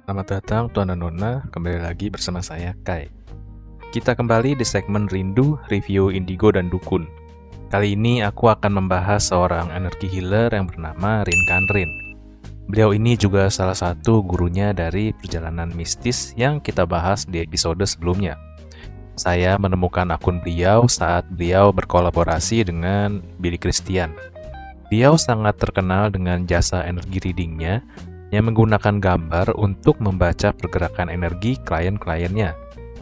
Selamat datang Tuan dan Nona, kembali lagi bersama saya Kai. Kita kembali di segmen Rindu, Review Indigo dan Dukun. Kali ini aku akan membahas seorang energi healer yang bernama Rin Kanrin. Beliau ini juga salah satu gurunya dari perjalanan mistis yang kita bahas di episode sebelumnya. Saya menemukan akun beliau saat beliau berkolaborasi dengan Billy Christian. Beliau sangat terkenal dengan jasa energi readingnya yang menggunakan gambar untuk membaca pergerakan energi klien-kliennya,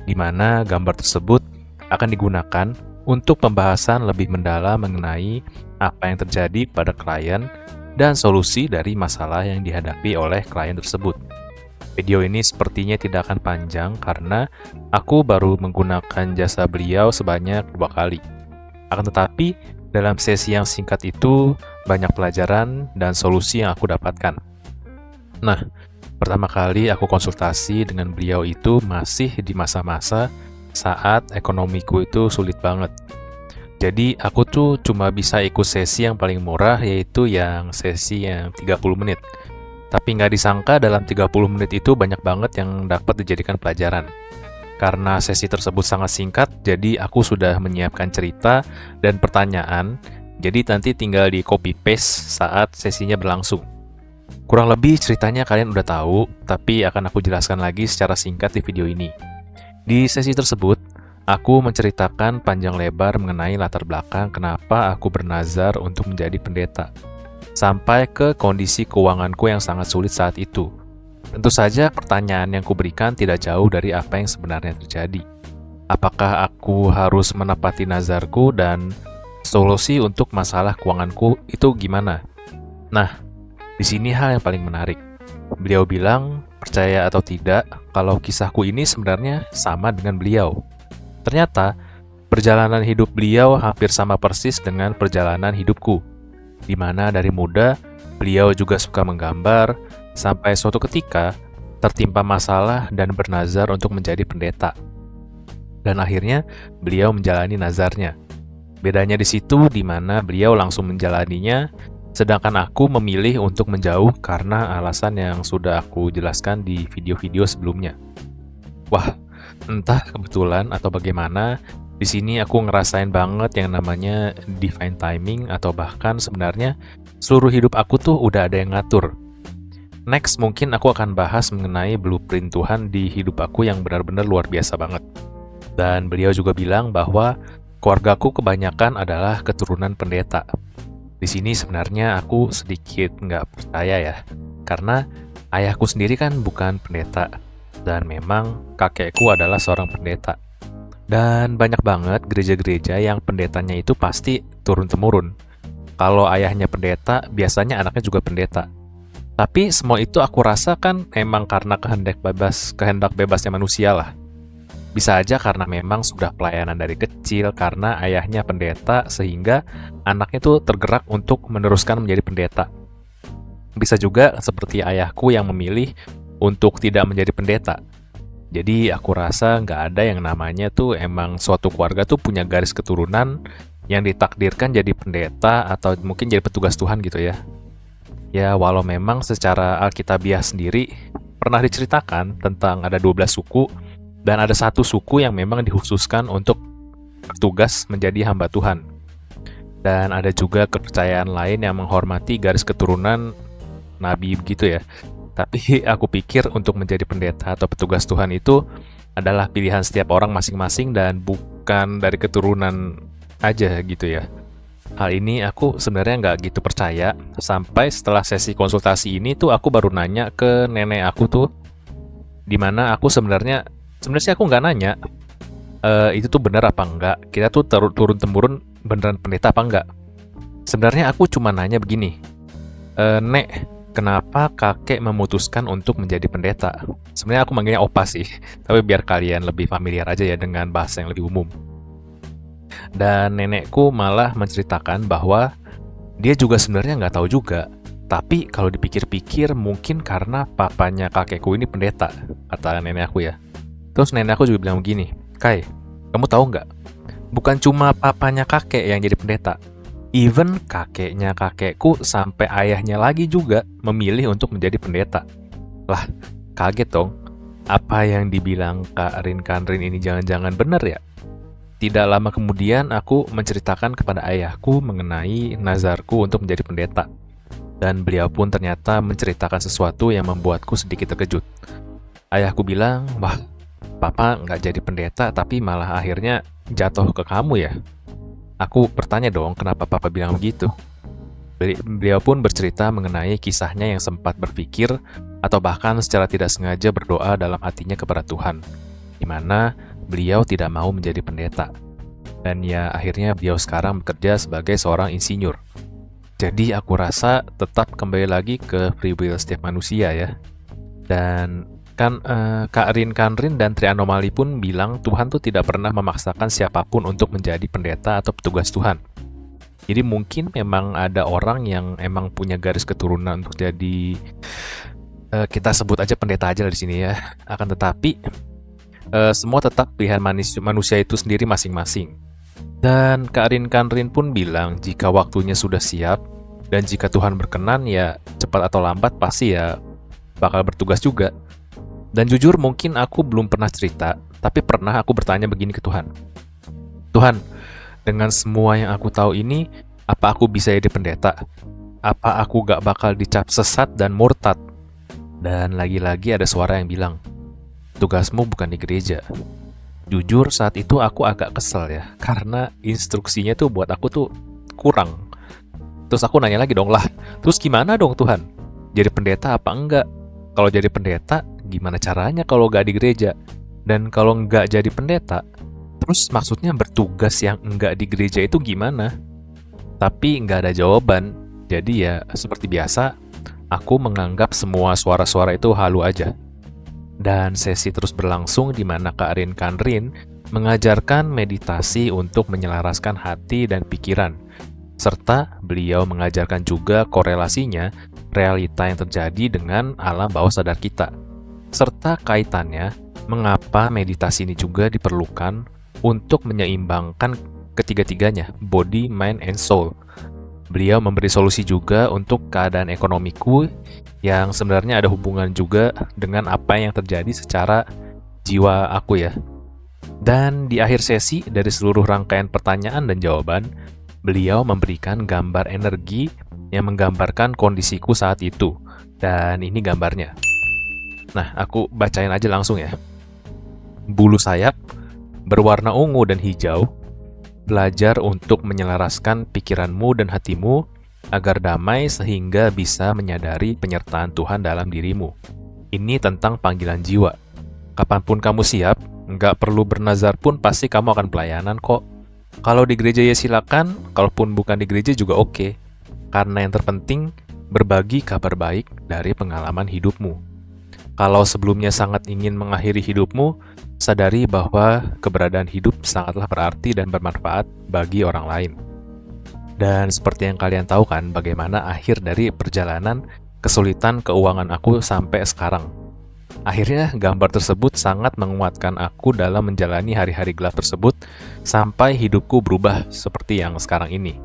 di mana gambar tersebut akan digunakan untuk pembahasan lebih mendalam mengenai apa yang terjadi pada klien dan solusi dari masalah yang dihadapi oleh klien tersebut. Video ini sepertinya tidak akan panjang karena aku baru menggunakan jasa beliau sebanyak 2 kali. Akan tetapi, dalam sesi yang singkat itu, banyak pelajaran dan solusi yang aku dapatkan. Nah, pertama kali aku konsultasi dengan beliau itu masih di masa-masa saat ekonomiku itu sulit banget. Jadi aku tuh cuma bisa ikut sesi yang paling murah, yaitu yang sesi yang 30 menit. Tapi nggak disangka dalam 30 menit itu banyak banget yang dapat dijadikan pelajaran. Karena sesi tersebut sangat singkat, jadi aku sudah menyiapkan cerita dan pertanyaan, jadi nanti tinggal di copy paste saat sesinya berlangsung. Kurang lebih ceritanya kalian udah tahu, tapi akan aku jelaskan lagi secara singkat di video ini. Di sesi tersebut, aku menceritakan panjang lebar mengenai latar belakang kenapa aku bernazar untuk menjadi pendeta, sampai ke kondisi keuanganku yang sangat sulit saat itu. Tentu saja pertanyaan yang kuberikan tidak jauh dari apa yang sebenarnya terjadi. Apakah aku harus menepati nazarku dan solusi untuk masalah keuanganku itu gimana? Nah, di sini hal yang paling menarik. Beliau bilang, percaya atau tidak, kalau kisahku ini sebenarnya sama dengan beliau. Ternyata, perjalanan hidup beliau hampir sama persis dengan perjalanan hidupku. Di mana dari muda, beliau juga suka menggambar, sampai suatu ketika, tertimpa masalah dan bernazar untuk menjadi pendeta. Dan akhirnya, beliau menjalani nazarnya. Bedanya di situ, di mana beliau langsung menjalaninya, sedangkan aku memilih untuk menjauh karena alasan yang sudah aku jelaskan di video-video sebelumnya. Wah, entah kebetulan atau bagaimana, di sini aku ngerasain banget yang namanya divine timing atau bahkan sebenarnya seluruh hidup aku tuh udah ada yang ngatur. Next, mungkin aku akan bahas mengenai blueprint Tuhan di hidup aku yang benar-benar luar biasa banget. Dan beliau juga bilang bahwa keluargaku kebanyakan adalah keturunan pendeta. Di sini sebenarnya aku sedikit nggak percaya ya, karena ayahku sendiri kan bukan pendeta, dan memang kakekku adalah seorang pendeta. Dan banyak banget gereja-gereja yang pendetanya itu pasti turun-temurun. Kalau ayahnya pendeta, biasanya anaknya juga pendeta. Tapi semua itu aku rasa kan emang karena kehendak bebasnya manusia lah. Bisa aja karena memang sudah pelayanan dari kecil karena ayahnya pendeta sehingga anaknya tuh tergerak untuk meneruskan menjadi pendeta. Bisa juga seperti ayahku yang memilih untuk tidak menjadi pendeta. Jadi aku rasa nggak ada yang namanya tuh emang suatu keluarga tuh punya garis keturunan yang ditakdirkan jadi pendeta atau mungkin jadi petugas Tuhan gitu ya. Ya walau memang secara alkitabiah sendiri pernah diceritakan tentang ada 12 suku dan ada satu suku yang memang dikhususkan untuk bertugas menjadi hamba Tuhan. Dan ada juga kepercayaan lain yang menghormati garis keturunan nabi begitu ya. Tapi aku pikir untuk menjadi pendeta atau petugas Tuhan itu adalah pilihan setiap orang masing-masing dan bukan dari keturunan aja gitu ya. Hal ini aku sebenarnya nggak gitu percaya, sampai setelah sesi konsultasi ini tuh aku baru nanya ke nenek aku tuh, dimana aku sebenarnya sih aku nggak nanya, itu tuh benar apa enggak, kita tuh turun-temurun beneran pendeta apa enggak. Sebenarnya aku cuma nanya begini, Nek, kenapa kakek memutuskan untuk menjadi pendeta? Sebenarnya aku manggilnya opa sih, tapi biar kalian lebih familiar aja ya dengan bahasa yang lebih umum. Dan nenekku malah menceritakan bahwa dia juga sebenarnya nggak tahu juga, tapi kalau dipikir-pikir mungkin karena papanya kakekku ini pendeta, kata nenek aku ya. Terus nenek aku juga bilang begini, Kai, kamu tahu nggak? Bukan cuma papanya kakek yang jadi pendeta. Even kakeknya kakekku sampai ayahnya lagi juga memilih untuk menjadi pendeta. Lah, Kaget dong. Apa yang dibilang Kak Rin Kanrin ini jangan-jangan benar ya? Tidak lama kemudian aku menceritakan kepada ayahku mengenai nazarku untuk menjadi pendeta. Dan beliau pun ternyata menceritakan sesuatu yang membuatku sedikit terkejut. Ayahku bilang, wah, Papa nggak jadi pendeta tapi malah akhirnya jatuh ke kamu ya? Aku bertanya dong, kenapa Papa bilang begitu? Beliau pun bercerita mengenai kisahnya yang sempat berpikir atau bahkan secara tidak sengaja berdoa dalam hatinya kepada Tuhan, di mana beliau tidak mau menjadi pendeta. Dan ya akhirnya beliau sekarang bekerja sebagai seorang insinyur. Jadi aku rasa tetap kembali lagi ke free will setiap manusia ya. Dan kan Kak Rin Kanrin dan Tri Anomali pun bilang Tuhan tuh tidak pernah memaksakan siapapun untuk menjadi pendeta atau petugas Tuhan. Jadi mungkin memang ada orang yang emang punya garis keturunan untuk jadi kita sebut aja pendeta aja di sini ya. Akan tetapi semua tetap pilihan manusia itu sendiri masing-masing. Dan Kak Rin Kanrin pun bilang jika waktunya sudah siap dan jika Tuhan berkenan ya cepat atau lambat pasti ya bakal bertugas juga. Dan jujur mungkin aku belum pernah cerita, tapi pernah aku bertanya begini ke Tuhan. Tuhan, dengan semua yang aku tahu ini, apa aku bisa jadi pendeta? Apa aku gak bakal dicap sesat dan murtad? Dan lagi-lagi ada suara yang bilang, tugasmu bukan di gereja. Jujur saat itu aku agak kesel ya, karena instruksinya tuh buat aku tuh kurang. Terus aku nanya lagi dong lah, terus gimana dong Tuhan? Jadi pendeta apa enggak? Kalau jadi pendeta, gimana caranya kalau nggak di gereja? Dan kalau nggak jadi pendeta, terus maksudnya bertugas yang nggak di gereja itu gimana? Tapi nggak ada jawaban. Jadi ya seperti biasa, aku menganggap semua suara-suara itu halu aja. Dan sesi terus berlangsung di mana Kak Rin Kanrin mengajarkan meditasi untuk menyelaraskan hati dan pikiran. Serta beliau mengajarkan juga korelasinya realita yang terjadi dengan alam bawah sadar kita. Serta kaitannya mengapa meditasi ini juga diperlukan untuk menyeimbangkan ketiga-tiganya, body, mind, and soul. Beliau memberi solusi juga untuk keadaan ekonomiku yang sebenarnya ada hubungan juga dengan apa yang terjadi secara jiwa aku ya. Dan di akhir sesi dari seluruh rangkaian pertanyaan dan jawaban, beliau memberikan gambar energi yang menggambarkan kondisiku saat itu. Dan ini gambarnya. Nah, aku bacain aja langsung ya. Bulu sayap berwarna ungu dan hijau. Belajar untuk menyelaraskan pikiranmu dan hatimu agar damai sehingga bisa menyadari penyertaan Tuhan dalam dirimu. Ini tentang panggilan jiwa. Kapanpun kamu siap, nggak perlu bernazar pun pasti kamu akan pelayanan kok. Kalau di gereja ya silakan, kalaupun bukan di gereja juga oke. Karena yang terpenting, berbagi kabar baik dari pengalaman hidupmu. Kalau sebelumnya sangat ingin mengakhiri hidupmu, sadari bahwa keberadaan hidup sangatlah berarti dan bermanfaat bagi orang lain. Dan seperti yang kalian tahu kan, bagaimana akhir dari perjalanan kesulitan keuangan aku sampai sekarang. Akhirnya gambar tersebut sangat menguatkan aku dalam menjalani hari-hari gelap tersebut sampai hidupku berubah seperti yang sekarang ini.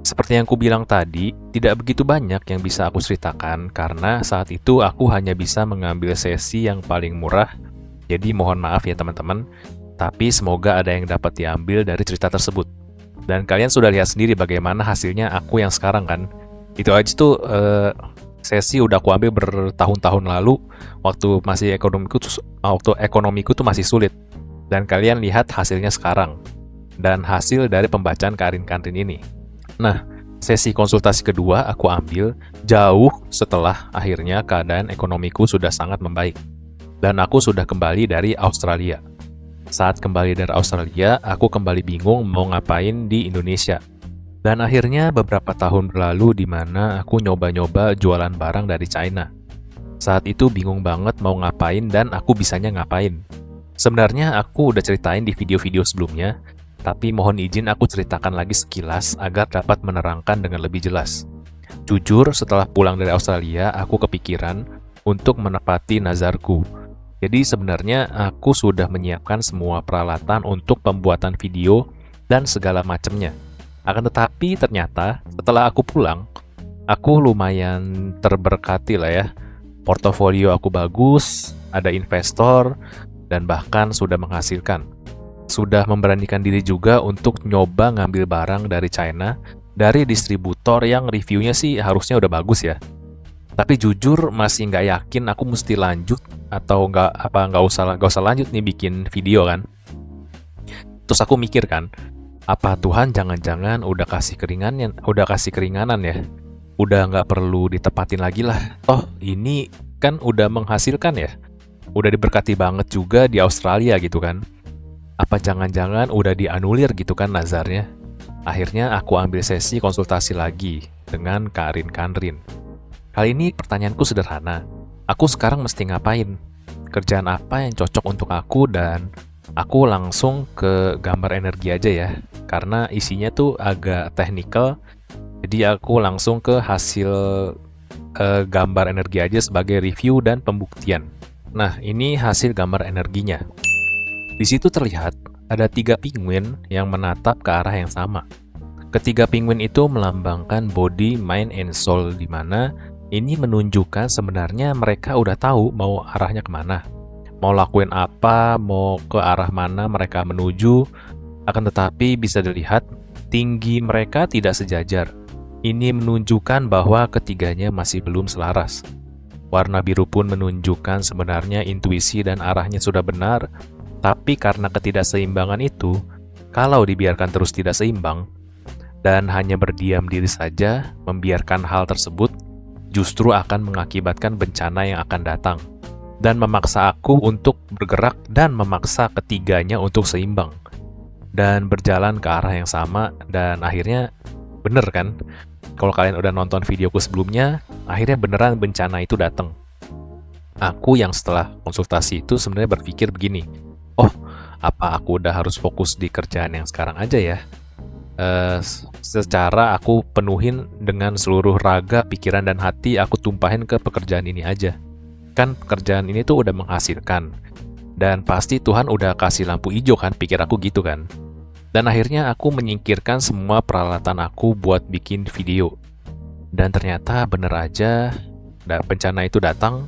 Seperti yang ku bilang tadi, tidak begitu banyak yang bisa aku ceritakan karena saat itu aku hanya bisa mengambil sesi yang paling murah. Jadi mohon maaf ya teman-teman, tapi semoga ada yang dapat diambil dari cerita tersebut. Dan kalian sudah lihat sendiri bagaimana hasilnya aku yang sekarang kan. Itu aja tuh sesi udah aku ambil bertahun-tahun lalu waktu ekonomiku tuh masih sulit. Dan kalian lihat hasilnya sekarang. Dan hasil dari pembacaan Kak Rin Kanrin ini. Nah, sesi konsultasi kedua aku ambil jauh setelah akhirnya keadaan ekonomiku sudah sangat membaik. Dan aku sudah kembali dari Australia. Saat kembali dari Australia, aku kembali bingung mau ngapain di Indonesia. Dan akhirnya beberapa tahun berlalu di mana aku nyoba-nyoba jualan barang dari China. Saat itu bingung banget mau ngapain dan aku bisanya ngapain. Sebenarnya aku udah ceritain di video-video sebelumnya, tapi mohon izin aku ceritakan lagi sekilas agar dapat menerangkan dengan lebih jelas. Jujur, setelah pulang dari Australia, aku kepikiran untuk menepati nazarku. Jadi sebenarnya aku sudah menyiapkan semua peralatan untuk pembuatan video dan segala macamnya. Akan tetapi ternyata setelah aku pulang, aku lumayan terberkati lah ya. Portofolio aku bagus, ada investor, dan bahkan sudah menghasilkan. Sudah memberanikan diri juga untuk nyoba ngambil barang dari China, dari distributor yang reviewnya sih harusnya udah bagus ya. Tapi jujur masih nggak yakin aku mesti lanjut atau nggak usah lanjut nih bikin video kan. Terus aku mikir kan, apa Tuhan jangan-jangan udah kasih keringanan ya? Udah nggak perlu ditepatin lagi lah. Toh ini kan udah menghasilkan ya. Udah diberkati banget juga di Australia gitu kan. Apa jangan-jangan udah dianulir gitu kan nazarnya. Akhirnya aku ambil sesi konsultasi lagi dengan Kak Arin Kanrin. Kali ini pertanyaanku sederhana. Aku sekarang mesti ngapain? Kerjaan apa yang cocok untuk aku? Dan aku langsung ke gambar energi aja ya. Karena isinya tuh agak teknikal. Jadi aku langsung ke hasil gambar energi aja sebagai review dan pembuktian. Nah, ini hasil gambar energinya. Di situ terlihat ada 3 penguin yang menatap ke arah yang sama. Ketiga penguin itu melambangkan body, mind, and soul, di mana ini menunjukkan sebenarnya mereka udah tahu mau arahnya kemana. Mau lakuin apa, mau ke arah mana mereka menuju. Akan tetapi bisa dilihat tinggi mereka tidak sejajar. Ini menunjukkan bahwa ketiganya masih belum selaras. Warna biru pun menunjukkan sebenarnya intuisi dan arahnya sudah benar, tapi karena ketidakseimbangan itu, kalau dibiarkan terus tidak seimbang, dan hanya berdiam diri saja, membiarkan hal tersebut, justru akan mengakibatkan bencana yang akan datang, dan memaksa aku untuk bergerak dan memaksa ketiganya untuk seimbang, dan berjalan ke arah yang sama, dan akhirnya bener kan? Kalau kalian udah nonton videoku sebelumnya, akhirnya beneran bencana itu datang. Aku yang setelah konsultasi itu sebenarnya berpikir begini, oh, apa aku udah harus fokus di kerjaan yang sekarang aja ya? Secara aku penuhin dengan seluruh raga, pikiran, dan hati, aku tumpahin ke pekerjaan ini aja. Kan pekerjaan ini tuh udah menghasilkan. Dan pasti Tuhan udah kasih lampu hijau kan, pikir aku gitu kan. Dan akhirnya aku menyingkirkan semua peralatan aku buat bikin video. Dan ternyata bener aja, bencana itu datang,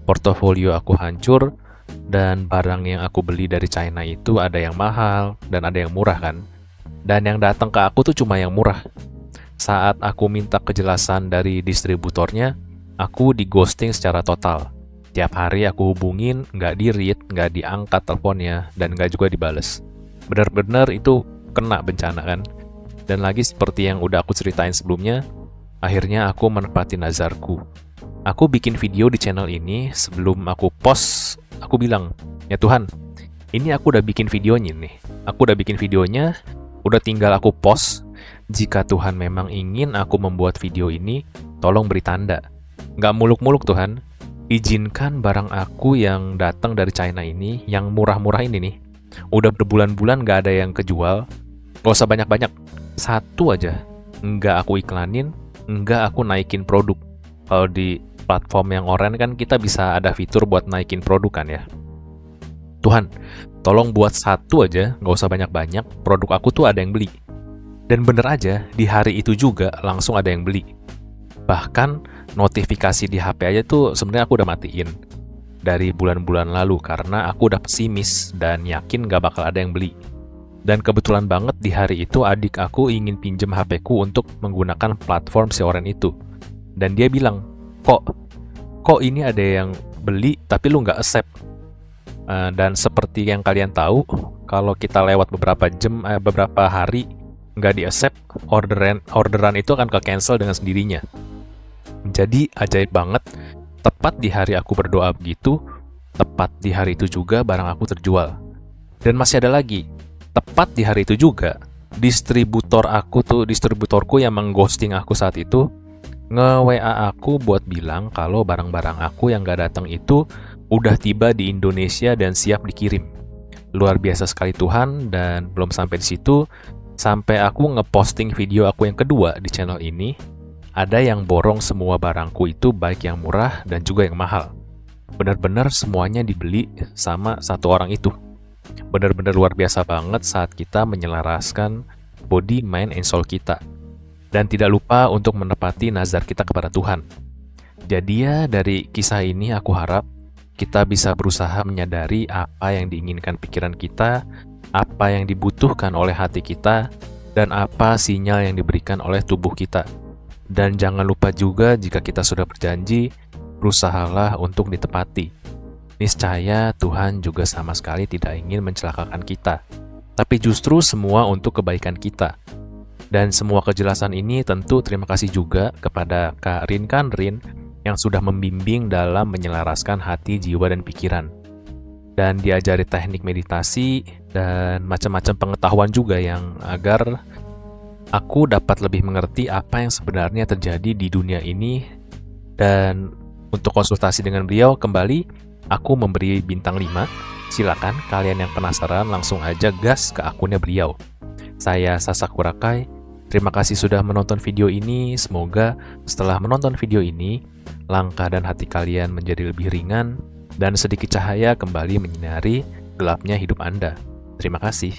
portofolio aku hancur, dan barang yang aku beli dari China itu ada yang mahal dan ada yang murah kan. Dan yang datang ke aku tuh cuma yang murah. Saat aku minta kejelasan dari distributornya, aku di ghosting secara total. Tiap hari aku hubungin, nggak di-read, nggak diangkat teleponnya, dan nggak juga dibales. Benar-benar itu kena bencana kan. Dan lagi seperti yang udah aku ceritain sebelumnya, akhirnya aku menepati nazarku. Aku bikin video di channel ini, sebelum aku post, aku bilang, ya Tuhan, ini aku udah bikin videonya nih. Aku udah bikin videonya, udah tinggal aku post. Jika Tuhan memang ingin aku membuat video ini, tolong beri tanda. Nggak muluk-muluk Tuhan, izinkan barang aku yang datang dari China ini, yang murah-murah ini nih, udah berbulan-bulan nggak ada yang kejual, gak usah banyak-banyak, satu aja, nggak aku iklanin, nggak aku naikin produk. Kalau di platform yang oranye kan kita bisa ada fitur buat naikin produk kan ya. Tuhan, tolong buat satu aja, nggak usah banyak-banyak, produk aku tuh ada yang beli. Dan bener aja, di hari itu juga langsung ada yang beli. Bahkan notifikasi di HP aja tuh sebenarnya aku udah matiin dari bulan-bulan lalu karena aku udah pesimis dan yakin gak bakal ada yang beli. Dan kebetulan banget di hari itu adik aku ingin pinjem HP ku untuk menggunakan platform si Oren itu. Dan dia bilang, kok ini ada yang beli tapi lu nggak accept. Dan seperti yang kalian tahu, kalau kita lewat beberapa hari nggak di accept, orderan itu akan ke cancel dengan sendirinya. Jadi ajaib banget, tepat di hari aku berdoa begitu, tepat di hari itu juga barang aku terjual. Dan masih ada lagi, tepat di hari itu juga, distributorku yang mengghosting aku saat itu, nge-WA aku buat bilang kalau barang-barang aku yang gak datang itu udah tiba di Indonesia dan siap dikirim. Luar biasa sekali Tuhan, dan belum sampai di situ, sampai aku ngeposting video aku yang kedua di channel ini, ada yang borong semua barangku itu, baik yang murah dan juga yang mahal. Benar-benar semuanya dibeli sama satu orang itu. Benar-benar luar biasa banget saat kita menyelaraskan body, mind, and soul kita. Dan tidak lupa untuk menepati nazar kita kepada Tuhan. Jadi ya, dari kisah ini aku harap kita bisa berusaha menyadari apa yang diinginkan pikiran kita, apa yang dibutuhkan oleh hati kita, dan apa sinyal yang diberikan oleh tubuh kita. Dan jangan lupa juga jika kita sudah berjanji, berusahalah untuk ditepati. Niscaya Tuhan juga sama sekali tidak ingin mencelakakan kita, tapi justru semua untuk kebaikan kita. Dan semua kejelasan ini tentu terima kasih juga kepada Kak Rin Kanrin yang sudah membimbing dalam menyelaraskan hati, jiwa, dan pikiran. Dan diajari teknik meditasi dan macam-macam pengetahuan juga yang agar aku dapat lebih mengerti apa yang sebenarnya terjadi di dunia ini. Dan untuk konsultasi dengan beliau kembali, aku memberi bintang 5. Silakan kalian yang penasaran langsung aja gas ke akunnya beliau. Saya Sasakura Kai. Terima kasih sudah menonton video ini. Semoga setelah menonton video ini, langkah dan hati kalian menjadi lebih ringan dan sedikit cahaya kembali menyinari gelapnya hidup Anda. Terima kasih.